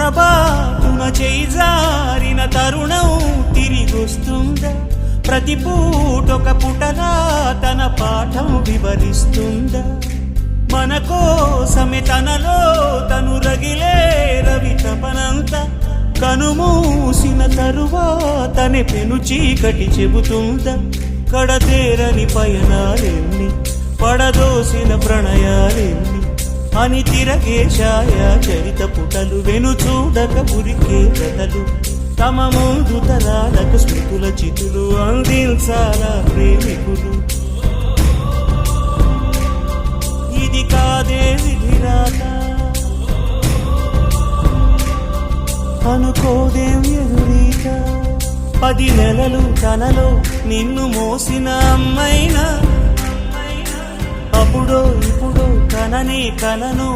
పొరపాటున చేజారిన తరుణం తిరిగొస్తుందా? ప్రతి పూటొక పుటలా తన పాఠం వివరిస్తుందా? మన కోసమే తనలో తను రగిలే రవి తపనంత కనుమూసిన తరువాతనే పెను చీకటి చెబుతుందా? కడతేరని పయనాలెన్ని, పడదోసిన ప్రణయాలెన్ని అని తిరగే ఛాయా చరిత పుటలు, వెను చూడక ఉరికే కథలు, తమ ముందు తరాలకు స్మృతుల చితులు అందించాలా ప్రేమికులు. ఇది కాదే విధిరాత, అనుకోదేం ఎదురీత. 10 నెలలు తనలో నిన్ను మోసిన అమ్మైనా, అప్పుడో ఇప్పుడో కననే కలను